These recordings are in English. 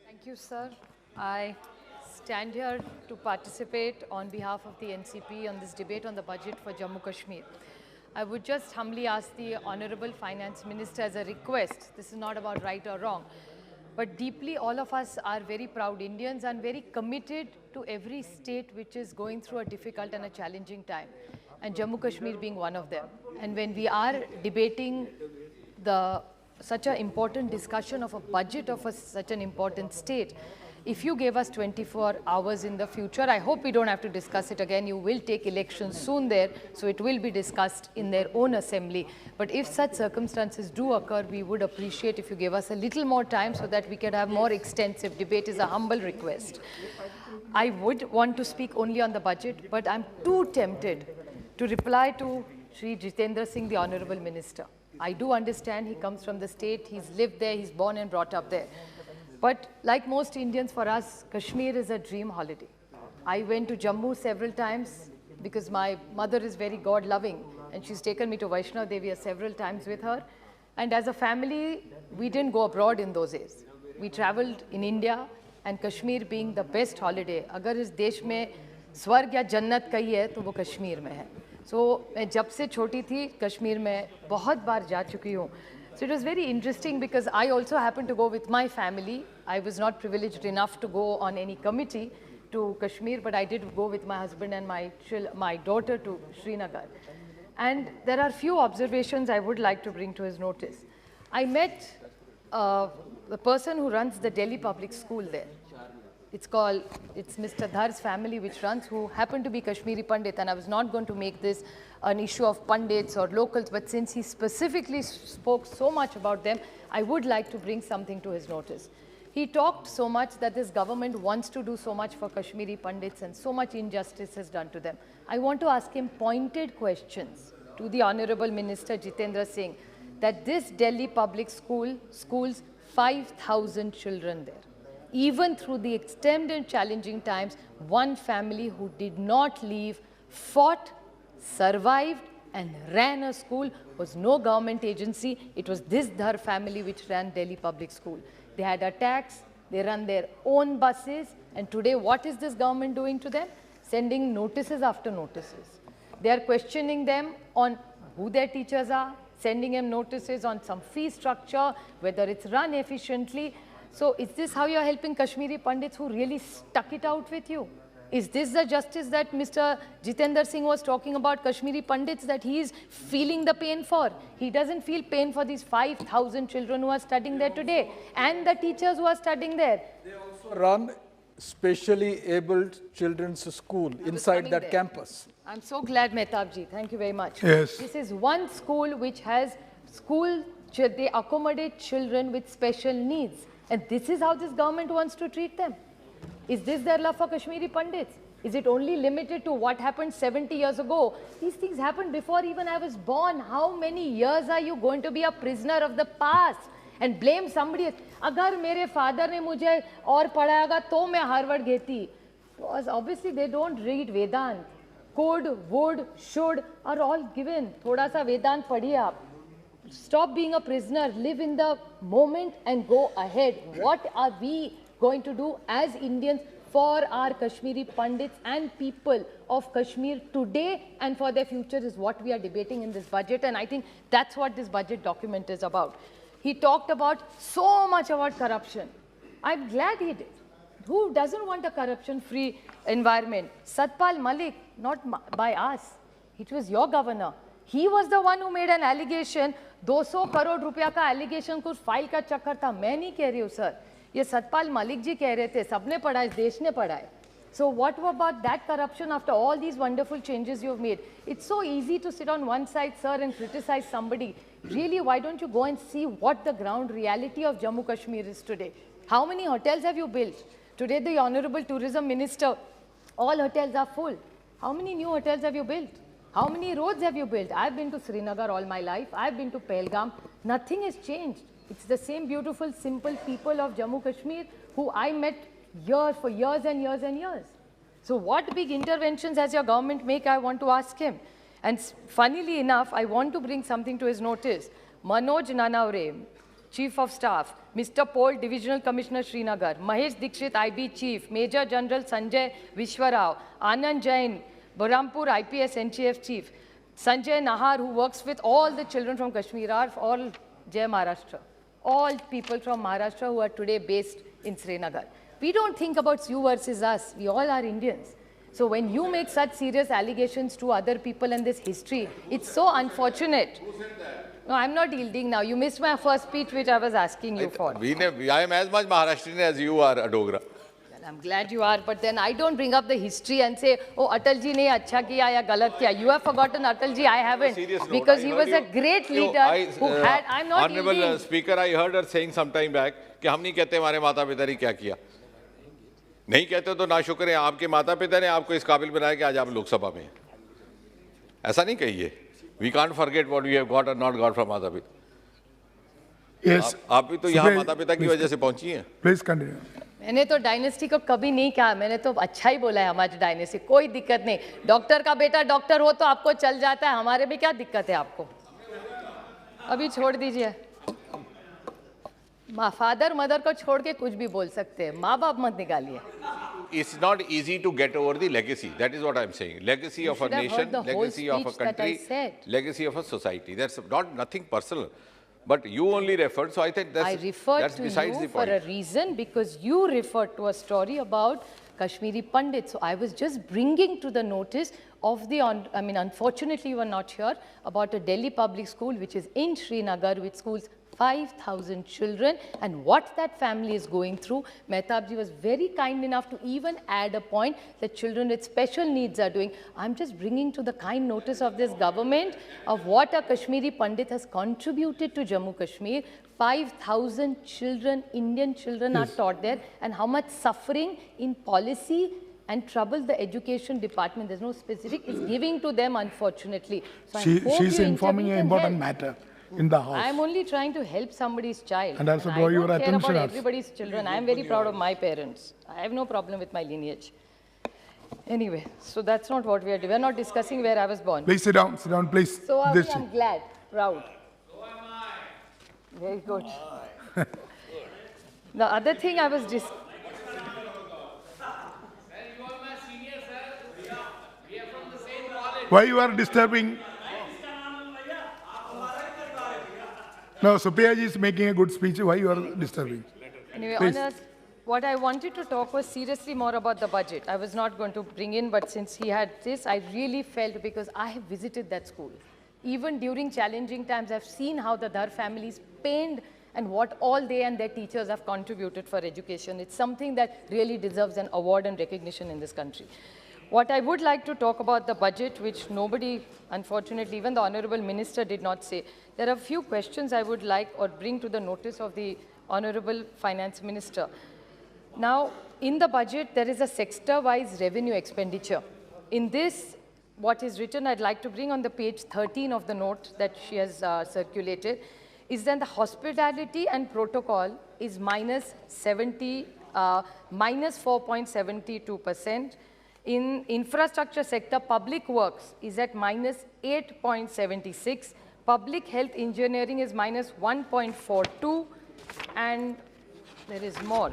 Thank you, sir. I stand here to participate on behalf of the NCP on this debate on the budget for Jammu Kashmir. I would just humbly ask the Honorable Finance Minister as a request, this is not about right or wrong, but deeply all of us are very proud Indians and very committed to every state which is going through a difficult and a challenging time, and Jammu Kashmir being one of them. And when we are debating such an important discussion of a budget of such an important state, if you gave us 24 hours in the future, I hope we don't have to discuss it again. You will take elections soon there, so it will be discussed in their own assembly. But if such circumstances do occur, we would appreciate if you gave us a little more time so that we could have more extensive debate, is a humble request. I would want to speak only on the budget, but I'm too tempted to reply to Shri Jitendra Singh, the Honorable Minister. I do understand he comes from the state, he's lived there, he's born and brought up there. But like most Indians, for us, Kashmir is a dream holiday. I went to Jammu several times because my mother is very God-loving and she's taken me to Vaishnav Devi several times with her. And as a family, we didn't go abroad in those days. We traveled in India, and Kashmir being the best holiday. Agar is desh mein swarg ya jannat kahi hai, to wo Kashmir mein hai. So, मैं जब से छोटी थी कश्मीर में बहुत बार जा चुकी हूँ. So it was very interesting because I also happened to go with my family. I was not privileged enough to go on any committee to Kashmir, but I did go with my husband and my daughter to Srinagar. And there are few observations I would like to bring to his notice. I met the person who runs the Delhi public school there. It's Mr. Dhar's family which runs, who happened to be Kashmiri Pandit, and I was not going to make this an issue of Pandits or locals, but since he specifically spoke so much about them, I would like to bring something to his notice. He talked so much that this government wants to do so much for Kashmiri Pandits and so much injustice is done to them. I want to ask him pointed questions to the Honorable Minister Jitendra Singh, that this Delhi public school schools 5,000 children there. Even through the extended challenging times, one family who did not leave, fought, survived and ran a school was no government agency. It was this Dhar family which ran Delhi public school. They had attacks, they run their own buses, and today what is this government doing to them? Sending notices after notices. They are questioning them on who their teachers are, sending them notices on some fee structure, whether it's run efficiently. So is this how you are helping Kashmiri Pandits who really stuck it out with you? Is this the justice that Mr. Jitendra Singh was talking about, Kashmiri Pandits, that he is feeling the pain for? He doesn't feel pain for these 5,000 children who are studying there today and the teachers who are studying there. They also run specially abled children's school inside that campus. I'm so glad, Mehtab ji. Thank you very much. Yes. This is one school which has they accommodate children with special needs. And this is how this government wants to treat them. Is this their love for Kashmiri Pandits? Is it only limited to what happened 70 years ago? These things happened before even I was born. How many years are you going to be a prisoner of the past and blame somebody else? Agar mere father ne mujhe aur padhayega to main Harvard geti. Because obviously they don't read Vedant. Could, would, should are all given. Thoda sa Vedant padhiye aap. Stop being a prisoner, live in the moment and go ahead. What are we going to do as Indians for our Kashmiri Pandits and people of Kashmir today and for their future is what we are debating in this budget, and I think that's what this budget document is about. He talked about so much about corruption. I'm glad he did. Who doesn't want a corruption-free environment? Satpal Malik, not by us. It was your governor. He was the one who made an allegation. 200 crore रुपया का allegation कुछ file का चक्कर था. मैं नहीं कह रही हूँ सर, ये सतपाल मलिक जी कह रहे थे, सबने पढ़ा है, देश ने पढ़ा है. So what about that corruption after all these wonderful changes you've made? It's so easy to sit on one side, sir, and criticize somebody. Really, why don't you go and see what the ground reality of Jammu Kashmir is today? How many hotels have you built? Today the Honorable Tourism Minister, all hotels are full. How many new hotels have you built? How many roads have you built? I've been to Srinagar all my life. I've been to Pahalgam. Nothing has changed. It's the same beautiful, simple people of Jammu Kashmir who I met for years and years and years. So what big interventions has your government make, I want to ask him. And funnily enough, I want to bring something to his notice. Manoj Nanavre, Chief of Staff, Mr. Paul, Divisional Commissioner, Srinagar, Mahesh Dikshit, IB Chief, Major General Sanjay Vishwarao, Anand Jain, Burhampur IPS NCF Chief, Sanjay Nahar, who works with all the children from Kashmir, are all Jai Maharashtra. All people from Maharashtra who are today based in Srinagar. We don't think about you versus us. We all are Indians. So when you make such serious allegations to other people in this history, it's so unfortunate. Who said that? No, I'm not yielding now. You missed my first speech, which I was asking you for. I am as much Maharashtrian as you are, Adogra. Well, I'm glad you are, but then I don't bring up the history and say, oh, Atalji ne acha kiya ya galat kiya. You have forgotten Atalji, I haven't. Because he was a great leader who had, I'm not Honorable yielding. Speaker, I heard her saying some time back कि हम नहीं कहते हमारे माता पिता ने क्या किया. नहीं कहते तो ना शुक्र है आपके माता पिता ने आपको इस काबिल बनाया कि आज आप लोकसभा में हैं. ऐसा नहीं कहिए. We can't forget what we have got or not got from माता पिता. Yes. आप भी तो यहाँ माता पिता की वजह से पहुंची हैं. Please continue. मैंने तो डायनेस्टी को कभी नहीं कहा, मैंने तो अच्छा ही बोला है हमारी डायनेस्टी, कोई दिक्कत नहीं. डॉक्टर का बेटा डॉक्टर हो तो आपको चल जाता है, हमारे में क्या दिक्कत है आपको? अभी छोड़ दीजिए. फादर मदर को छोड़ के कुछ भी बोल सकते हैं, माँ बाप मत निकालिए. It's not easy to get over the legacy. That is what I'm saying. Legacy of a nation, legacy of a country, legacy of a society. That's not nothing personal. But you only referred, so I think that's besides the point. For a reason, because you referred to a story about Kashmiri Pandit. So I was just bringing to the notice of the, I mean, unfortunately you were not here, about a Delhi public school which is in Srinagar, which schools 5,000 children, and what that family is going through. Mehtab ji was very kind enough to even add a point that children with special needs are doing. I'm just bringing to the kind notice of this government of what a Kashmiri Pandit has contributed to Jammu Kashmir. 5,000 children, Indian children are taught there, and how much suffering in policy and trouble the education department, there's no specific, is giving to them, unfortunately. So she's informing an important matter in the house. I'm only trying to help somebody's child. And also draw your attention. I don't care about everybody's children. I'm very proud of my parents. I have no problem with my lineage. Anyway, so that's not what we are doing. We're not discussing where I was born. Please sit down, please. So I'm glad, proud. So am I. Very good. The other thing I was Why you are disturbing? No, Supriya ji is making a good speech. Why you are disturbing? Anyway, Honours, what I wanted to talk was seriously more about the budget. I was not going to bring in, but since he had this, I really felt, because I have visited that school. Even during challenging times, I've seen how the Dhar families pained and what all they and their teachers have contributed for education. It's something that really deserves an award and recognition in this country. What I would like to talk about the budget, which nobody, unfortunately, even the Honorable Minister did not say. There are a few questions I would like or bring to the notice of the Honorable Finance Minister. Now, in the budget, there is a sector-wise revenue expenditure. In this, what is written, I'd like to bring on the page 13 of the note that she has circulated, is that the hospitality and protocol is minus 4.72%. In infrastructure sector, public works is at minus 8.76. Public health engineering is minus 1.42. And there is more.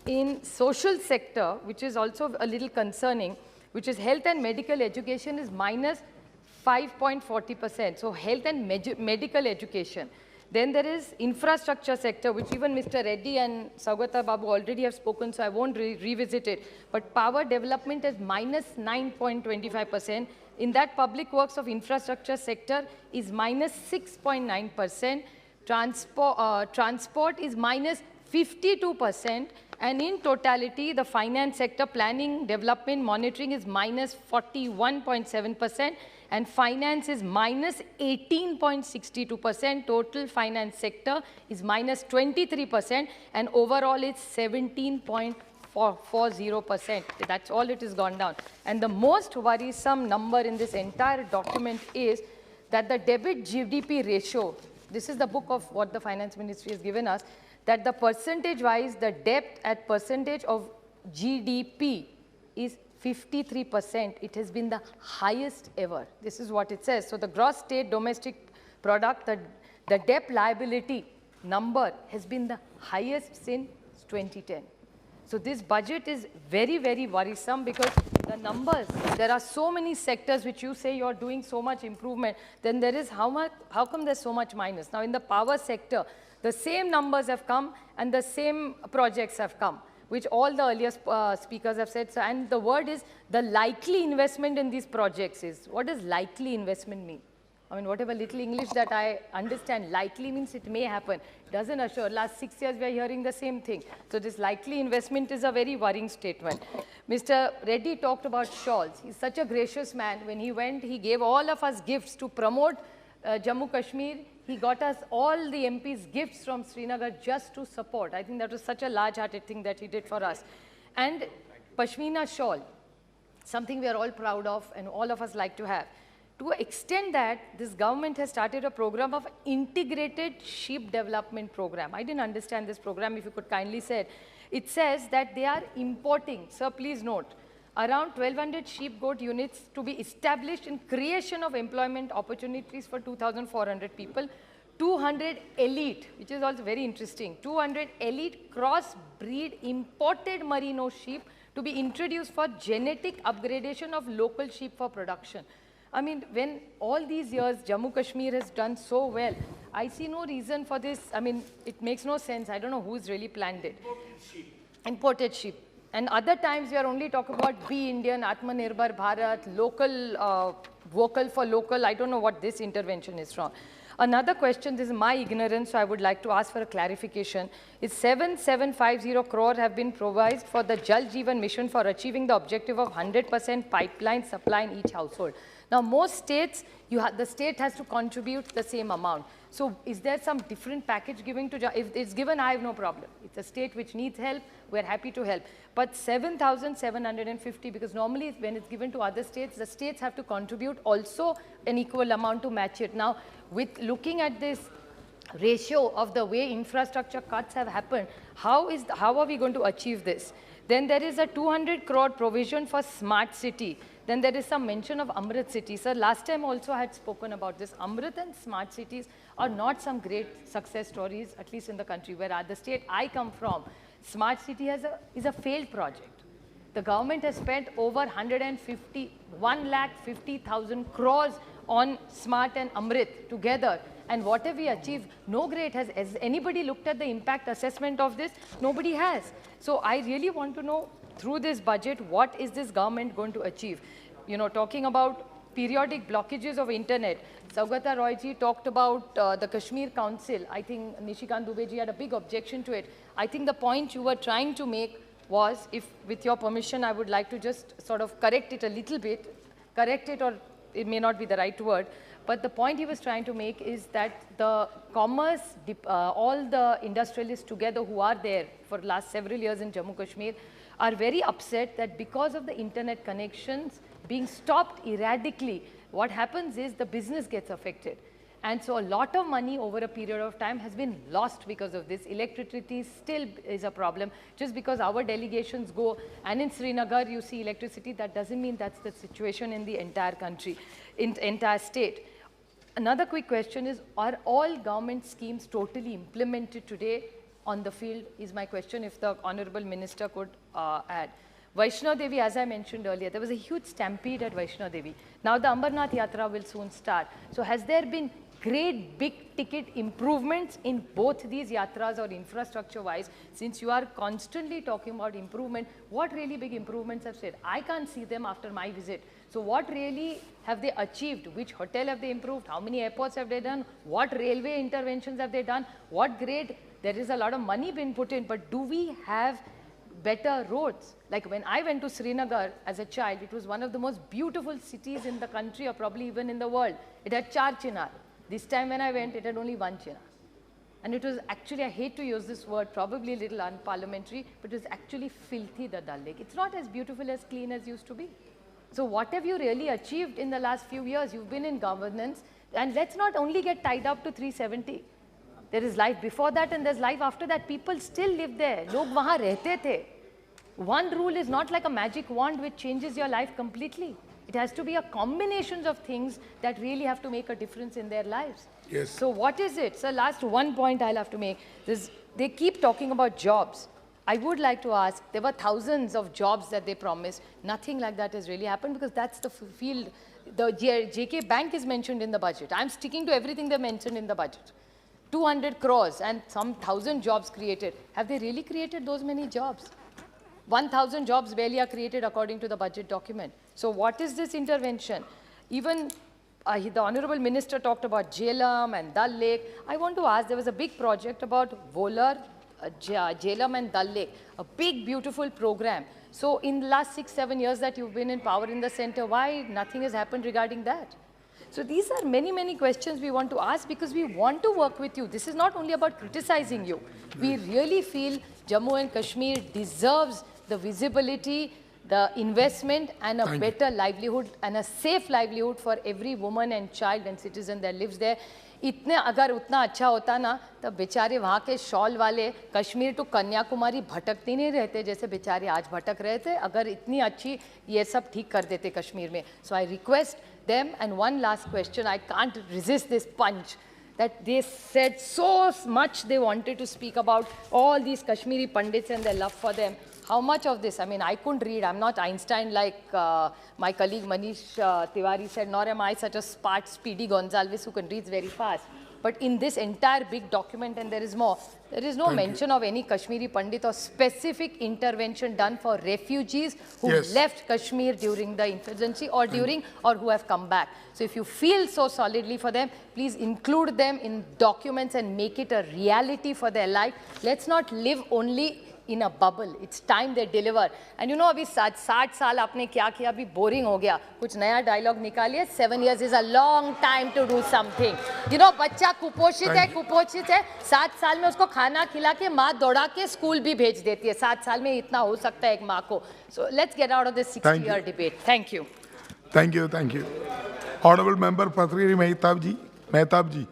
In social sector, which is also a little concerning, which is health and medical education, is minus 5.40%. So health and medical education. Then there is infrastructure sector, which even Mr. Reddy and Saugata Babu already have spoken, so I won't revisit it. But power development is minus 9.25%. In that, public works of infrastructure sector is minus 6.9%. Transport is minus 52%. And in totality, the finance sector, planning, development, monitoring is minus 41.7%. And finance is minus 18.62%. Total finance sector is minus 23%. And overall, it's 17.40%. That's all it has gone down. And the most worrisome number in this entire document is that the debit GDP ratio, this is the book of what the Finance Ministry has given us, that the percentage-wise, the debt at percentage of GDP is 53%. It has been the highest ever. This is what it says. So the gross state domestic product, the debt liability number has been the highest since 2010. So this budget is very, very worrisome because the numbers, there are so many sectors which you say you're doing so much improvement, then there is how come there's so much minus? Now in the power sector, the same numbers have come and the same projects have come, which all the earlier speakers have said. So, and the word is the likely investment in these projects is, what does likely investment mean? I mean, whatever little English that I understand, likely means it may happen. Doesn't assure. Last 6 years, we are hearing the same thing. So this likely investment is a very worrying statement. Mr. Reddy talked about shawls. He's such a gracious man. When he went, he gave all of us gifts to promote Jammu Kashmir. He got us all the MPs gifts from Srinagar just to support. I think that was such a large-hearted thing that he did for us. And Pashmina shawl, something we are all proud of and all of us like to have. To extend that, this government has started a program of integrated sheep development program. I didn't understand this program, if you could kindly say it. It says that they are importing, sir, please note, around 1,200 sheep goat units to be established in creation of employment opportunities for 2,400 people, 200 elite, which is also very interesting, 200 elite cross-breed imported merino sheep to be introduced for genetic upgradation of local sheep for production. I mean, when all these years Jammu Kashmir has done so well, I see no reason for this. I mean, it makes no sense. I don't know who's really planned it. Imported sheep. And other times we are only talking about Be Indian, Atmanirbhar Bharat, local, vocal for local. I don't know what this intervention is from. Another question, this is my ignorance, so I would like to ask for a clarification. Is 7,750 crore have been provided for the Jal Jeevan mission for achieving the objective of 100% pipeline supply in each household. Now, most states, the state has to contribute the same amount. So, is there some different package given to, if it's given, I have no problem. It's a state which needs help, we're happy to help. But 7,750, because normally when it's given to other states, the states have to contribute also an equal amount to match it. Now, with looking at this ratio of the way infrastructure cuts have happened, how are we going to achieve this? Then there is a 200 crore provision for smart city. Then there is some mention of Amrit city. Sir, last time also I had spoken about this. Amrit and smart cities are not some great success stories, at least in the country, where at the state I come from, smart city is a failed project. The government has spent over 1,50,000 crores on smart and Amrit together. And what have we achieved? No great. Has anybody looked at the impact assessment of this? Nobody has. So I really want to know, through this budget, what is this government going to achieve? You know, talking about periodic blockages of internet. Saugata Roy ji talked about the Kashmir Council. I think Nishikant Dubey ji had a big objection to it. I think the point you were trying to make was, if with your permission, I would like to just sort of correct it a little bit. Correct it, or it may not be the right word. But the point he was trying to make is that the commerce, all the industrialists together who are there for the last several years in Jammu Kashmir are very upset that because of the internet connections being stopped erratically, what happens is the business gets affected. And so a lot of money over a period of time has been lost because of this. Electricity still is a problem. Just because our delegations go, and in Srinagar you see electricity, that doesn't mean that's the situation in the entire country, in the entire state. Another quick question is, are all government schemes totally implemented today on the field, is my question, if the Honorable Minister could add. Vaishno Devi, as I mentioned earlier, there was a huge stampede at Vaishno Devi. Now the Amarnath Yatra will soon start. So has there been great big ticket improvements in both these yatras or infrastructure wise? Since you are constantly talking about improvement, what really big improvements have said? I can't see them after my visit. So what really have they achieved? Which hotel have they improved? How many airports have they done? What railway interventions have they done? What grade? There is a lot of money being put in, but do we have better roads? Like when I went to Srinagar as a child, it was one of the most beautiful cities in the country, or probably even in the world. It had 4 chinar. This time when I went, it had only 1 chinar. And it was actually, I hate to use this word, probably a little unparliamentary, but it was actually filthy, the Dal Lake. It's not as beautiful, as clean as used to be. So what have you really achieved in the last few years? You've been in governance, and let's not only get tied up to 370. There is life before that and there's life after that. People still live there. Log wahan rehte the. One rule is not like a magic wand which changes your life completely. It has to be a combination of things that really have to make a difference in their lives. Yes. So what is it? So last one point I'll have to make is they keep talking about jobs. I would like to ask, there were thousands of jobs that they promised. Nothing like that has really happened because that's the field. The JK Bank is mentioned in the budget. I'm sticking to everything they mentioned in the budget. 200 crores and some 1,000 jobs created. Have they really created those many jobs? 1,000 jobs barely are created according to the budget document. So what is this intervention? Even the Honorable Minister talked about Jhelum and Dal Lake. I want to ask, there was a big project about Volar, Jhelum and Dal Lake, a big, beautiful program. So in the last 6-7 years that you've been in power in the center, why nothing has happened regarding that? So these are many, many questions we want to ask because we want to work with you. This is not only about criticizing you. We really feel Jammu and Kashmir deserves the visibility, the investment and a better livelihood and a safe livelihood for every woman and child and citizen that lives there. इतने अगर उतना अच्छा होता ना तो बेचारे वहाँ के शॉल वाले कश्मीर टू कन्याकुमारी भटकते नहीं रहते जैसे बेचारे आज भटक रहे थे अगर इतनी अच्छी ये सब ठीक कर देते कश्मीर में. So I request them, and one last question, I can't resist this punch, that they said so much they wanted to speak about all these Kashmiri Pandits and their love for them. How much of this? I mean, I couldn't read. I'm not Einstein like my colleague Manish Tiwari said, nor am I such a smart, speedy Gonzalez who can read very fast. But in this entire big document, and there is more, there is no mention of any Kashmiri Pandit or specific intervention done for refugees who left Kashmir during the insurgency or during or who have come back. So if you feel so solidly for them, please include them in documents and make it a reality for their life. Let's not live only in a bubble. It's time they deliver. And you know, अभी 60 साल आपने क्या किया, अभी boring हो गया. कुछ नया dialogue निकालिए. 7 years is a long time to do something. You know, बच्चा कुपोषित है. 7 साल में उसको खाना खिला के माँ दौड़ा के स्कूल भी भेज देती है. 7 साल में इतना हो सकता है एक माँ को. So let's get out of this 60-year debate. Thank you. Thank you. Thank you. Honorable Member Patri Mehtab ji.